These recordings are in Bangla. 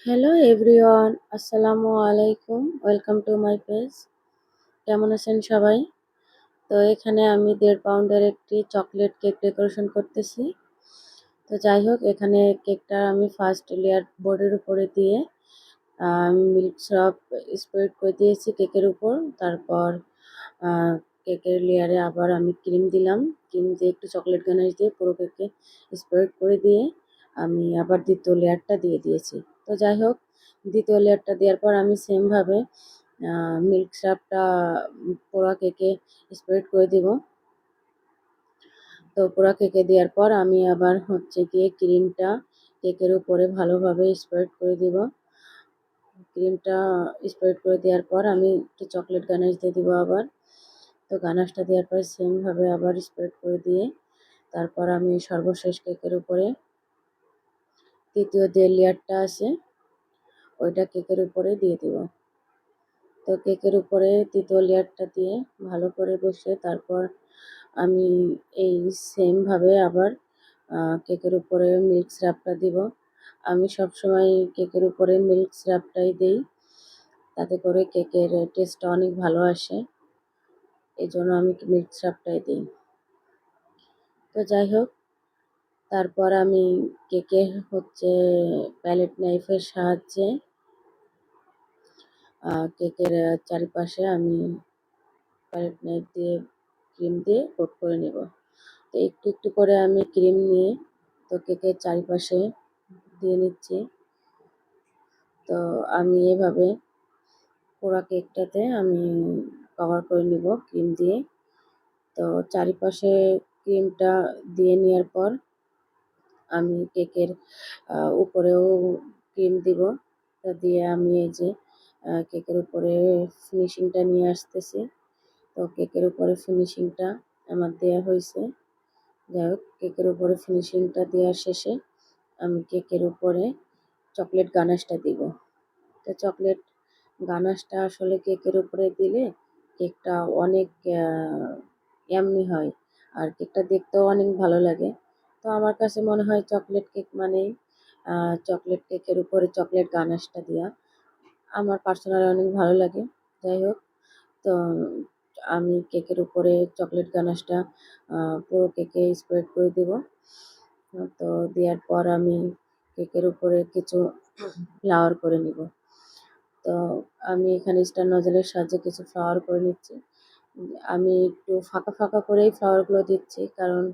হ্যালো এভরিওয়ান, আসসালামু আলাইকুম। Welcome to my page. কেমন আছেন সবাই? তো এখানে আমি 1.5 পাউন্ডের একটি চকলেট কেক ডেকোরেশন করতেছি। তো যাই হোক, এখানে কেকটা আমি ফার্স্ট লেয়ার বোর্ডের উপরে দিয়ে মিল্ক সিরাপ স্প্রেড করে দিয়েছি কেকের উপর। তারপর কেকের লেয়ারে আবার আমি ক্রিম দিলাম। ক্রিম দিয়ে একটু চকলেট গানাশ দিয়ে পুরো কেকে স্প্রেড করে দিয়ে আমি আবার দ্বিতীয় লেয়ারটা দিয়ে দিয়েছি। তো যাই হোক, দ্বিতীয় লেয়ারটা দেওয়ার পর আমি সেমভাবে মিল্ক সিরাপটা পুরো কেকে স্প্রেড করে দিব। তো পুরো কেকে দেওয়ার পর আমি আবার হচ্ছে গিয়ে ক্রিমটা কেকের উপরে ভালোভাবে স্প্রেড করে দিব। ক্রিমটা স্প্রেড করে দেওয়ার পর আমি একটু চকলেট গানাশ দিয়ে দিব আবার। তো গানাশটা দেওয়ার পর সেমভাবে আবার স্প্রেড করে দিয়ে তারপর আমি সর্বশেষ কেকের উপরে তৃতীয় যে লেয়ারটা আছে ওইটা কেকের উপরে দিয়ে দিব। তো কেকের উপরে তৃতীয় লেয়ারটা দিয়ে ভালো করে বসে তারপর আমি এই সেমভাবে আবার কেকের উপরে মিল্ক সিরাপটা দিব। আমি সবসময় কেকের উপরে মিল্ক সিরাপটাই দিই, তাতে করে কেকের টেস্টটা অনেক ভালো আসে। এই জন্য আমি মিল্ক সিরাপটাই দিই। তো যাই হোক, তারপর আমি কেকে হচ্ছে প্যালেট নাইফের সাহায্যে কেকের চারিপাশে আমি প্যালেট নাইফ দিয়ে ক্রিম দিয়ে কোট করে নেব। তো একটু একটু করে আমি ক্রিম নিয়ে তো কেকের চারিপাশে দিয়ে নিচ্ছি। তো আমি এভাবে পুরো কেকটাতে আমি কভার করে নিব ক্রিম দিয়ে। তো চারিপাশে ক্রিমটা দিয়ে নেওয়ার পর আমি কেকের উপরেও ক্রিম দিব। তা দিয়ে আমি এই যে কেকের উপরে ফিনিশিংটা নিয়ে আসতেছি। তো কেকের উপরে ফিনিশিংটা আমার দেওয়া হয়েছে। যাই হোক, কেকের উপরে ফিনিশিংটা দেওয়ার শেষে আমি কেকের উপরে চকলেট গানাশটা দিব। তো চকলেট গানাশটা আসলে কেকের উপরে দিলে কেকটা অনেক ইয়াম্মি হয়, আর কেকটা দেখতেও অনেক ভালো লাগে। তো আমার কাছে মনে হয় চকলেট কেক মানেই চকলেট কেকের উপরে চকলেট গানাশটা দেওয়া আমার পার্সোনালি অনেক ভালো লাগে। যাই হোক, তো আমি কেকের উপরে চকলেট গানাশটা পুরো কেকে স্প্রেড করে দেব। তো দেওয়ার পর আমি কেকের উপরে কিছু ফ্লাওয়ার করে নিব। তো আমি এখানে স্টার নজলের সাহায্যে কিছু ফ্লাওয়ার করে নিচ্ছি। আমি একটু ফাঁকা ফাঁকা করেই ফ্লাওয়ারগুলো দিচ্ছি, কারণ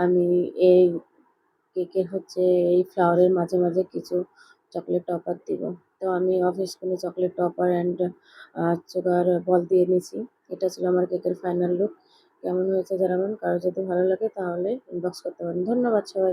আমি এই কেকের হচ্ছে এই ফ্লাওয়ারের মাঝে মাঝে কিছু চকলেট টপার দিব। তো আমি অফিস স্কুলে chocolate topper and sugar ball দিয়ে নিয়েছি। এটা ছিল আমার কেকের ফাইনাল লুক। কেমন হয়েছে জানাবেন। কারো যদি ভালো লাগে তাহলে ইনবক্স করতে পারেন। ধন্যবাদ সবাই।